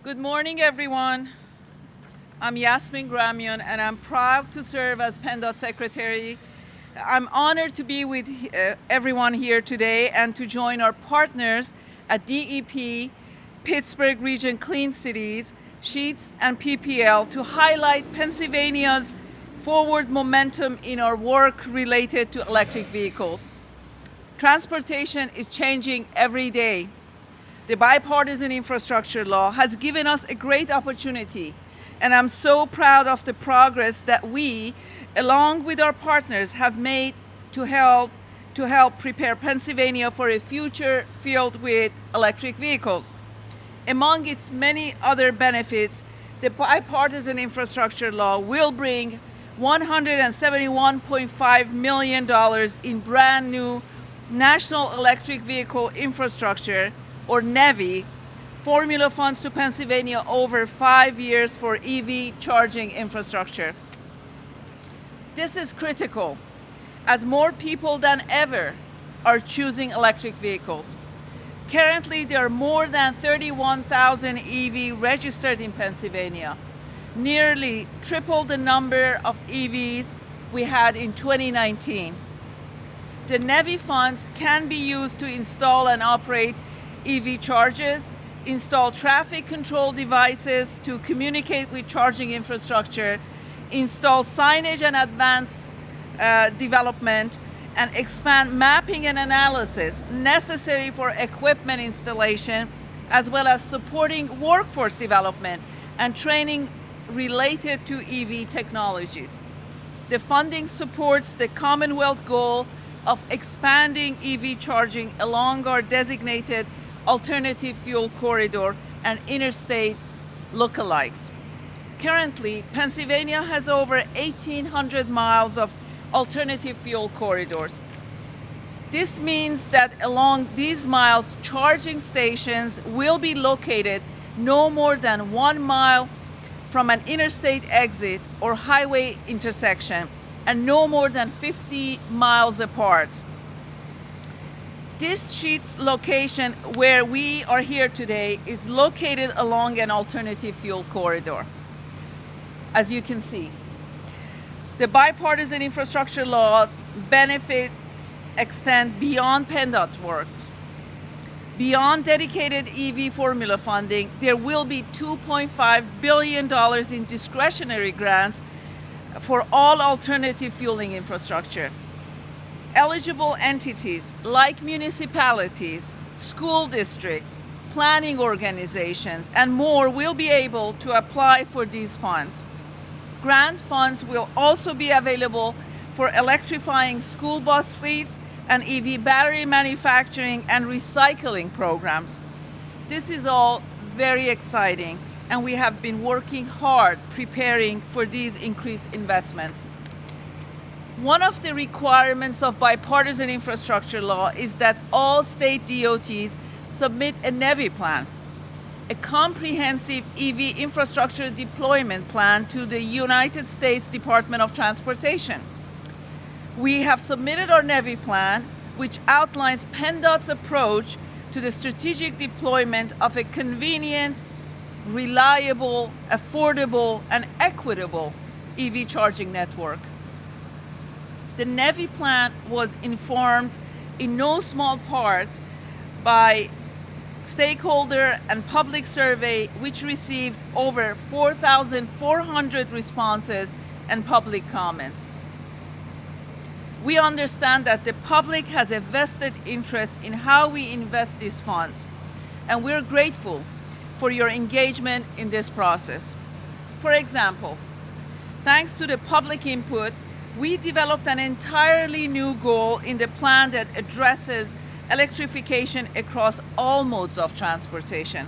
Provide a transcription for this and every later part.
Good morning, everyone. I'm Yasmin Gramion, and I'm proud to serve as Penndot Secretary. I'm honored to be with everyone here today and to join our partners at DEP, Pittsburgh Region Clean Cities, Sheetz, and PPL to highlight Pennsylvania's forward momentum in our work related to electric vehicles. Transportation is changing every day. The bipartisan infrastructure law has given us a great opportunity, and I'm so proud of the progress that we, along with our partners, have made to help prepare Pennsylvania for a future filled with electric vehicles. Among its many other benefits, the bipartisan infrastructure law will bring $171.5 million in brand new National Electric Vehicle Infrastructure, or NEVI, formula funds to Pennsylvania over 5 years for EV charging infrastructure. This is critical, as more people than ever are choosing electric vehicles. Currently, there are more than 31,000 EV registered in Pennsylvania, nearly triple the number of EVs we had in 2019. The NEVI funds can be used to install and operate EV chargers, install traffic control devices to communicate with charging infrastructure, install signage and advance development, and expand mapping and analysis necessary for equipment installation, as well as supporting workforce development and training related to EV technologies. The funding supports the Commonwealth goal of expanding EV charging along our designated alternative fuel corridor and interstate lookalikes. Currently, Pennsylvania has over 1,800 miles of alternative fuel corridors. This means that along these miles, charging stations will be located no more than 1 mile from an interstate exit or highway intersection and no more than 50 miles apart. This Sheetz location where we are here today is located along an alternative fuel corridor. As you can see, the bipartisan infrastructure law's benefits extend beyond Penndot work. Beyond dedicated EV formula funding, there will be $2.5 billion in discretionary grants for all alternative fueling infrastructure. Eligible entities like municipalities, school districts, planning organizations, and more will be able to apply for these funds. Grant funds will also be available for electrifying school bus fleets and EV battery manufacturing and recycling programs. This is all very exciting, and we have been working hard preparing for these increased investments. One of the requirements of bipartisan infrastructure law is that all state DOTs submit a NEVI plan, a comprehensive EV infrastructure deployment plan, to the United States Department of Transportation. We have submitted our NEVI plan, which outlines Penndot's approach to the strategic deployment of a convenient, reliable, affordable, and equitable EV charging network. The NEVI plan was informed in no small part by stakeholder and public survey, which received over 4,400 responses and public comments. We understand that the public has a vested interest in how we invest these funds, and we're grateful for your engagement in this process. For example, thanks to the public input, we developed an entirely new goal in the plan that addresses electrification across all modes of transportation.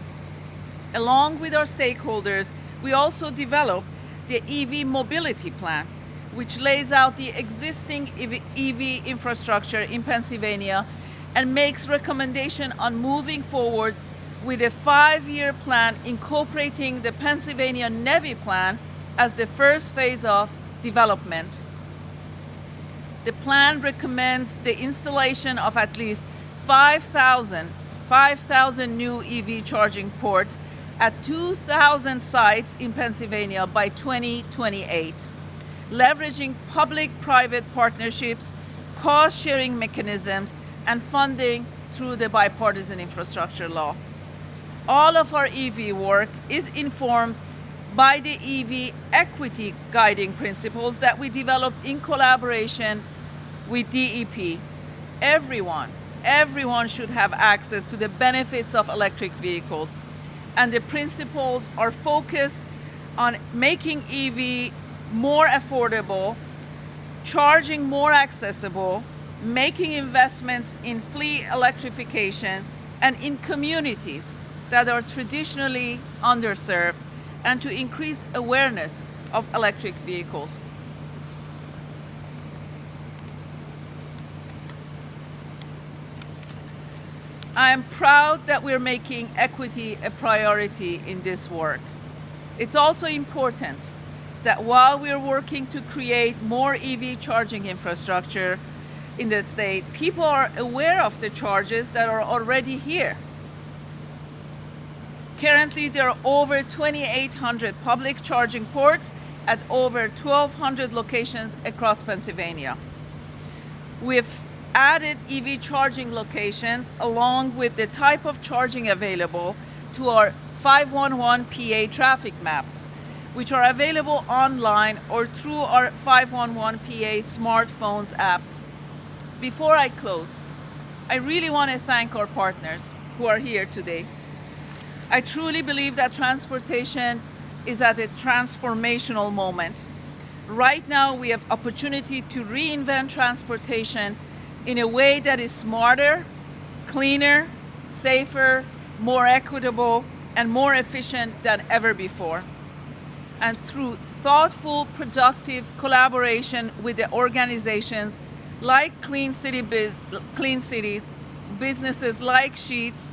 Along with our stakeholders, we also developed the EV mobility plan, which lays out the existing EV infrastructure in Pennsylvania and makes recommendation on moving forward with a 5-year plan incorporating the Pennsylvania NEVI plan as the first phase of development. The plan recommends the installation of at least 5,000 new EV charging ports at 2,000 sites in Pennsylvania by 2028, leveraging public-private partnerships, cost-sharing mechanisms, and funding through the bipartisan infrastructure law. All of our EV work is informed by the EV equity guiding principles that we developed in collaboration with DEP. Everyone should have access to the benefits of electric vehicles, and the principles are focused on making EV more affordable, charging more accessible, making investments in fleet electrification and in communities that are traditionally underserved, and to increase awareness of electric vehicles. I am proud that we're making equity a priority in this work. It's also important that while we're working to create more EV charging infrastructure in the state, people are aware of the charges that are already here. Currently, there are over 2,800 public charging ports at over 1,200 locations across Pennsylvania. We've added EV charging locations along with the type of charging available to our 511 PA traffic maps, which are available online or through our 511 PA smartphones apps. Before I close, I really want to thank our partners who are here today. I truly believe that transportation is at a transformational moment. Right now, we have opportunity to reinvent transportation in a way that is smarter, cleaner, safer, more equitable, and more efficient than ever before. And through thoughtful, productive collaboration with the organizations like Clean Cities, businesses like Sheetz,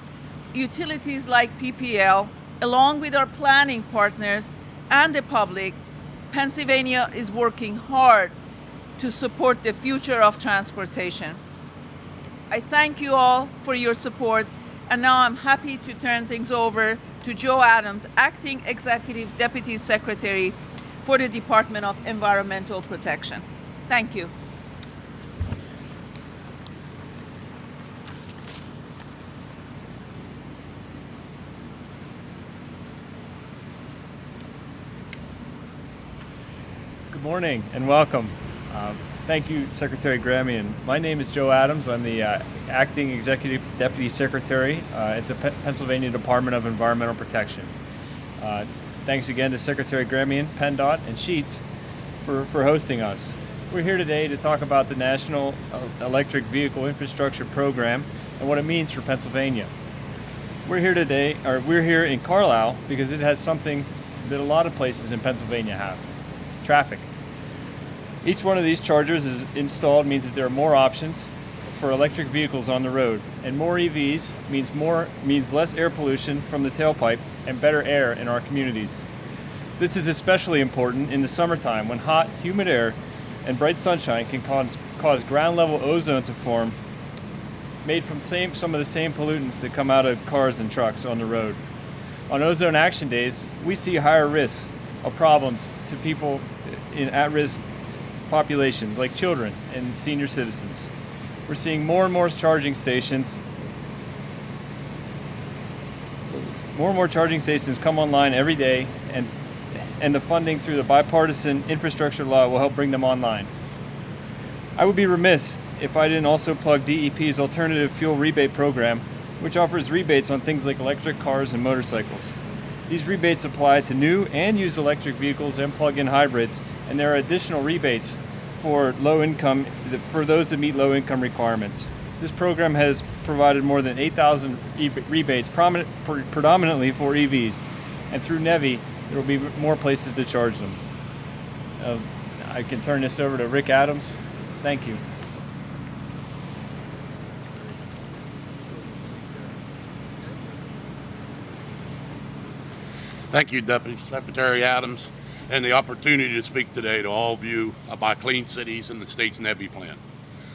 utilities like PPL, along with our planning partners and the public, Pennsylvania is working hard to support the future of transportation. I thank you all for your support, and now I'm happy to turn things over to Joe Adams, Acting Executive Deputy Secretary for the Department of Environmental Protection. Thank you. Good morning and welcome. Thank you, Secretary Gramian. My name is Joe Adams. I'm the Acting Executive Deputy Secretary at the Pennsylvania Department of Environmental Protection. Thanks again to Secretary Gramian, Penndot, and Sheetz for hosting us. We're here today to talk about the National Electric Vehicle Infrastructure Program and what it means for Pennsylvania. We're here in Carlisle because it has something that a lot of places in Pennsylvania have: traffic. Each one of these chargers is installed means that there are more options for electric vehicles on the road, and more EVs means less air pollution from the tailpipe and better air in our communities. This is especially important in the summertime when hot, humid air and bright sunshine can cause ground-level ozone to form, made from some of the same pollutants that come out of cars and trucks on the road. On ozone action days, we see higher risks of problems to people in at-risk populations like children and senior citizens. We're seeing more and more charging stations come online every day, and the funding through the bipartisan infrastructure law will help bring them online. I would be remiss if I didn't also plug DEP's alternative fuel rebate program, which offers rebates on things like electric cars and motorcycles. These rebates apply to new and used electric vehicles and plug-in hybrids, and there are additional rebates for those that meet low-income requirements. This program has provided more than 8,000 rebates, predominantly for EVs, and through NEVI, there will be more places to charge them. I can turn this over to Rick Adams. Thank you. Thank you, Deputy Secretary Adams, and the opportunity to speak today to all of you about Clean Cities and the state's NEVI plan.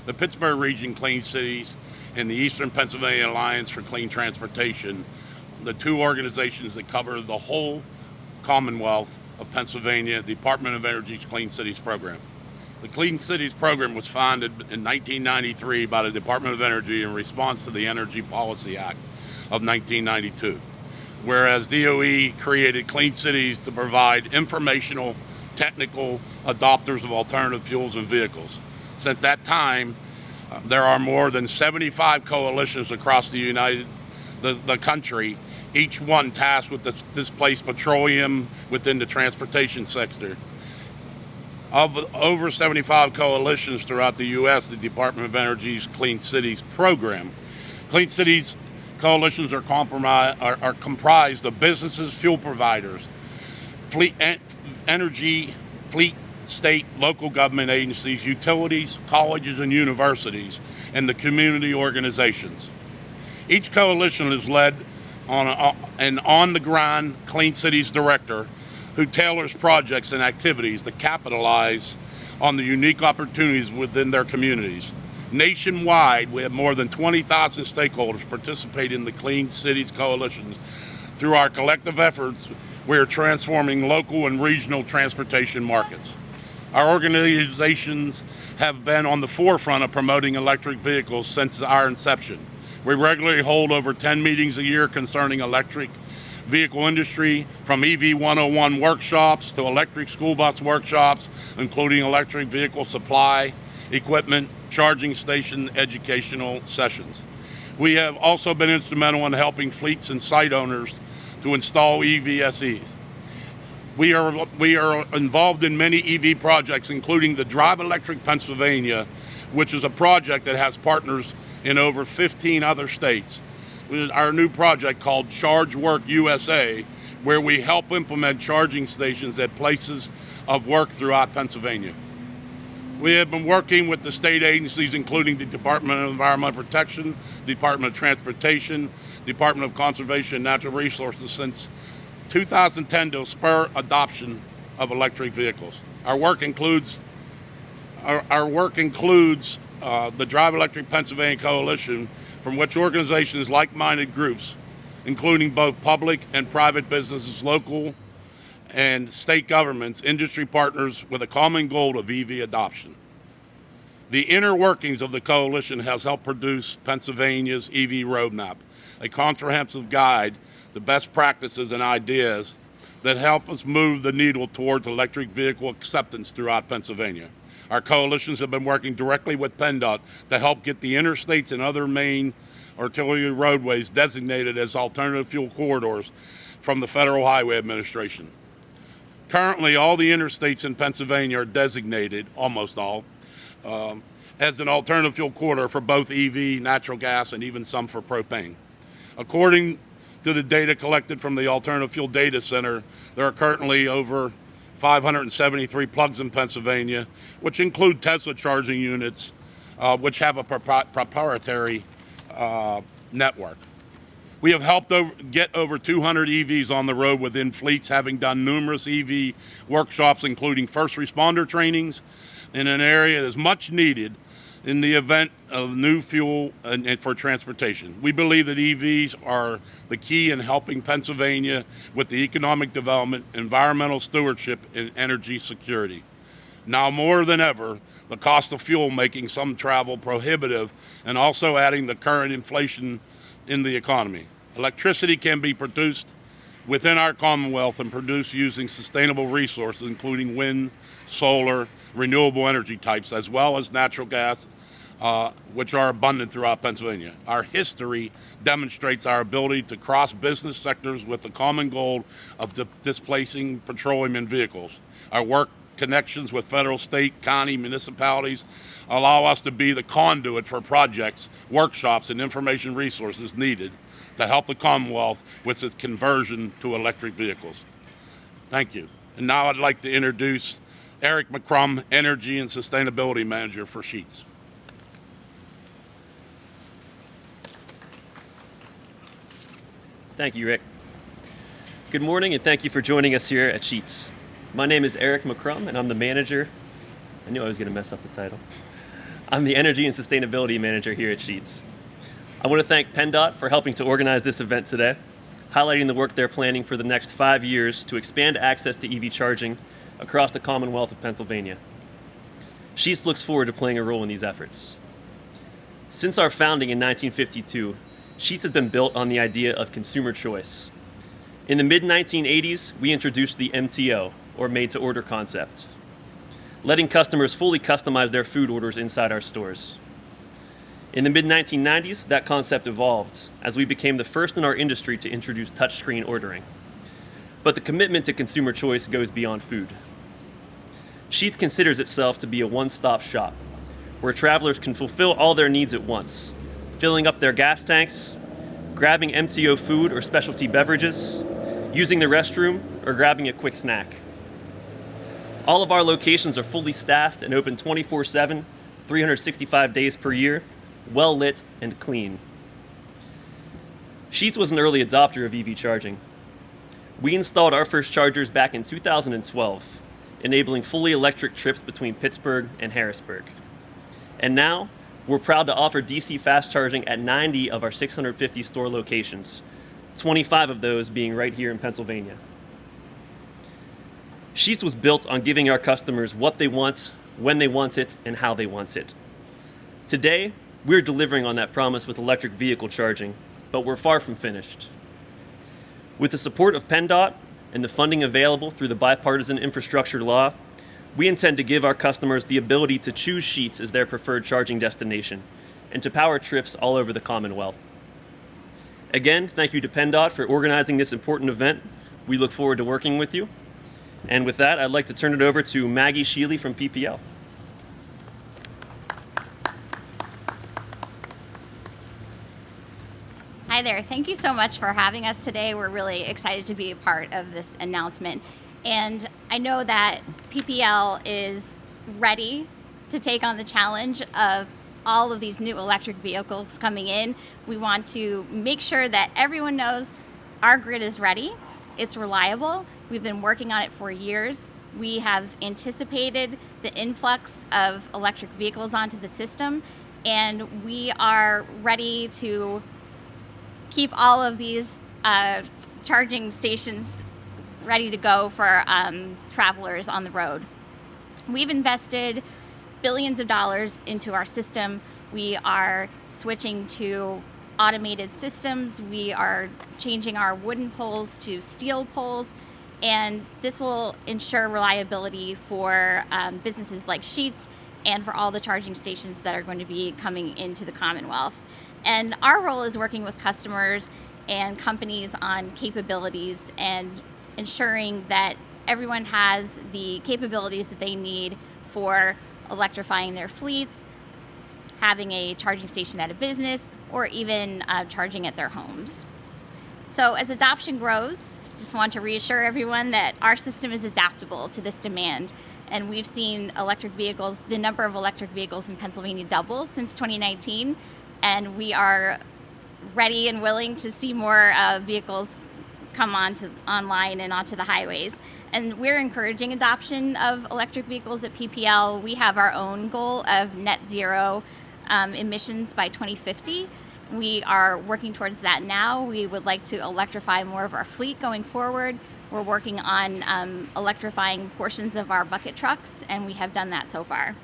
The Pittsburgh Region Clean Cities and the Eastern Pennsylvania Alliance for Clean Transportation the two organizations that cover the whole Commonwealth of Pennsylvania, the Department of Energy's Clean Cities program. The Clean Cities program was founded in 1993 by the Department of Energy in response to the Energy Policy Act of 1992, whereas DOE created Clean Cities to provide informational, technical adopters of alternative fuels and vehicles. Since that time, there are more than 75 coalitions across the country, each one tasked with displaced petroleum within the transportation sector. Of over 75 coalitions throughout the U.S., the Department of Energy's Clean Cities program. Clean Cities coalitions are comprised of businesses, fuel providers, energy, fleet, state, local government agencies, utilities, colleges and universities, and the community organizations. Each coalition is led on an on-the-ground Clean Cities director who tailors projects and activities to capitalize on the unique opportunities within their communities. Nationwide, we have more than 20,000 stakeholders participate in the Clean Cities Coalition. Through our collective efforts, we are transforming local and regional transportation markets. Our organizations have been on the forefront of promoting electric vehicles since our inception. We regularly hold over 10 meetings a year concerning electric vehicle industry, from EV 101 workshops to electric school bus workshops, including electric vehicle supply, equipment, charging station, educational sessions. We have also been instrumental in helping fleets and site owners to install EVSEs. We are involved in many EV projects, including the Drive Electric Pennsylvania, which is a project that has partners in over 15 other states. Our new project called Charge Work USA, where we help implement charging stations at places of work throughout Pennsylvania. We have been working with the state agencies, including the Department of Environmental Protection, Department of Transportation, Department of Conservation and Natural Resources since 2010 to spur adoption of electric vehicles. Our work includes the Drive Electric Pennsylvania Coalition, from which organizations like-minded groups, including both public and private businesses, local and state governments, industry partners with a common goal of EV adoption. The inner workings of the coalition has helped produce Pennsylvania's EV Roadmap, a comprehensive guide to best practices and ideas that help us move the needle towards electric vehicle acceptance throughout Pennsylvania. Our coalitions have been working directly with Penndot to help get the interstates and other main arterial roadways designated as alternative fuel corridors from the Federal Highway Administration. Currently, all the interstates in Pennsylvania are designated, almost all, as an alternative fuel corridor for both EV, natural gas, and even some for propane. According to the data collected from the Alternative Fuel Data Center, there are currently over 573 plugs in Pennsylvania, which include Tesla charging units, which have a proprietary network. We have helped get over 200 EVs on the road within fleets, having done numerous EV workshops, including first responder trainings in an area that is much needed in the event of new fuel and for transportation. We believe that EVs are the key in helping Pennsylvania with the economic development, environmental stewardship, and energy security. Now more than ever, the cost of fuel making some travel prohibitive and also adding the current inflation in the economy. Electricity can be produced within our Commonwealth and produced using sustainable resources, including wind, solar, renewable energy types, as well as natural gas, which are abundant throughout Pennsylvania. Our history demonstrates our ability to cross business sectors with the common goal of displacing petroleum in vehicles. Our work connections with federal, state, county, municipalities allow us to be the conduit for projects, workshops, and information resources needed to help the Commonwealth with its conversion to electric vehicles. Thank you. And now I'd like to introduce Eric Mccrum, Energy and Sustainability Manager for Sheetz. Thank you, Rick. Good morning, and thank you for joining us here at Sheetz. My name is Eric Mccrum, and I'm the manager. I knew I was going to mess up the title. I'm the Energy and Sustainability Manager here at Sheetz. I want to thank Penndot for helping to organize this event today. highlighting the work they're planning for the next 5 years to expand access to EV charging across the Commonwealth of Pennsylvania. Sheetz looks forward to playing a role in these efforts. Since our founding in 1952, Sheetz has been built on the idea of consumer choice. In the mid-1980s, we introduced the MTO, or made-to-order concept, letting customers fully customize their food orders inside our stores. In the mid-1990s, that concept evolved as we became the first in our industry to introduce touchscreen ordering. But the commitment to consumer choice goes beyond food. Sheetz considers itself to be a one-stop shop, where travelers can fulfill all their needs at once, filling up their gas tanks, grabbing MTO food or specialty beverages, using the restroom, or grabbing a quick snack. All of our locations are fully staffed and open 24/7, 365 days per year, well lit and clean. Sheetz was an early adopter of EV charging. We installed our first chargers back in 2012, enabling fully electric trips between Pittsburgh and Harrisburg. And now, we're proud to offer DC fast charging at 90 of our 650 store locations, 25 of those being right here in Pennsylvania. Sheetz was built on giving our customers what they want, when they want it, and how they want it. Today, we're delivering on that promise with electric vehicle charging, but we're far from finished. With the support of Penndot and the funding available through the bipartisan infrastructure law, we intend to give our customers the ability to choose Sheetz as their preferred charging destination and to power trips all over the Commonwealth. Again, thank you to Penndot for organizing this important event. We look forward to working with you. And with that, I'd like to turn it over to Maggie Sheely from PPL. Hi there. Thank you so much for having us today. We're really excited to be a part of this announcement. And I know that PPL is ready to take on the challenge of all of these new electric vehicles coming in. We want to make sure that everyone knows our grid is ready. It's reliable. We've been working on it for years. We have anticipated the influx of electric vehicles onto the system, and we are ready to keep all of these charging stations ready to go for travelers on the road. We've invested billions of dollars into our system. We are switching to automated systems. We are changing our wooden poles to steel poles, and this will ensure reliability for businesses like Sheetz and for all the charging stations that are going to be coming into the Commonwealth. And our role is working with customers and companies on capabilities and ensuring that everyone has the capabilities that they need for electrifying their fleets, having a charging station at a business, or even charging at their homes. So as adoption grows, just want to reassure everyone that our system is adaptable to this demand. And we've seen electric vehicles, the number of electric vehicles in Pennsylvania double since 2019. And we are ready and willing to see more vehicles come online and onto the highways. And we're encouraging adoption of electric vehicles at PPL. We have our own goal of net zero emissions by 2050. We are working towards that now. We would like to electrify more of our fleet going forward. We're working on electrifying portions of our bucket trucks, and we have done that so far.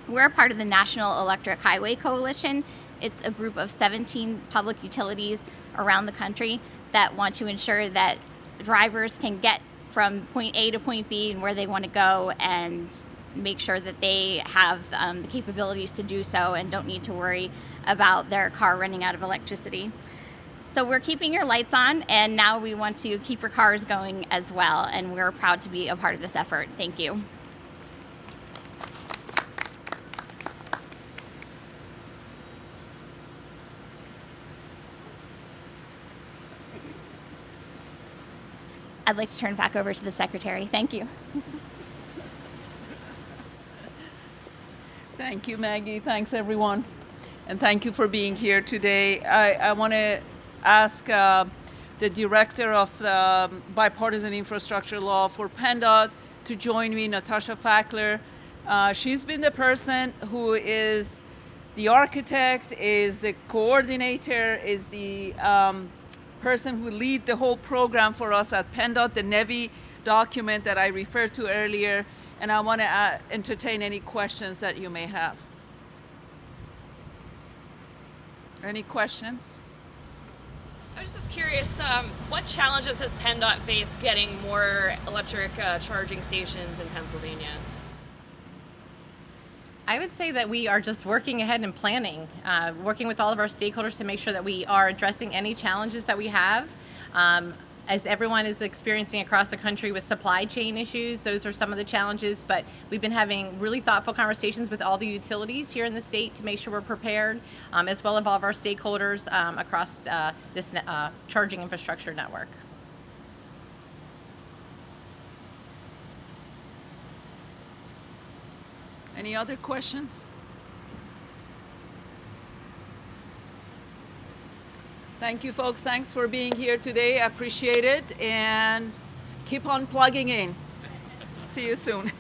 We're a part of the National Electric Highway Coalition. It's a group of 17 public utilities around the country that want to ensure that drivers can get from point A to point B and where they want to go, and make sure that they have the capabilities to do so and don't need to worry about their car running out of electricity. So we're keeping your lights on, and now we want to keep your cars going as well, and we're proud to be a part of this effort. Thank you. I'd like to turn it back over to the secretary. Thank you. Thank you, Maggie. Thanks, everyone. And thank you for being here today. I want to ask the director of the bipartisan infrastructure law for Penndot to join me, Natasha Fackler. She's been the person who is the architect, is the coordinator, is the person who lead the whole program for us at Penndot, the NEVI document that I referred to earlier, and I want to entertain any questions that you may have. Any questions? I was just curious, what challenges has PennDOT faced getting more electric charging stations in Pennsylvania? I would say that we are just working ahead and planning, working with all of our stakeholders to make sure that we are addressing any challenges that we have. As everyone is experiencing across the country with supply chain issues, those are some of the challenges, but we've been having really thoughtful conversations with all the utilities here in the state to make sure we're prepared, as well as all of our stakeholders across this charging infrastructure network. Any other questions? Thank you, folks. Thanks for being here today. I appreciate it. And keep on plugging in. See you soon.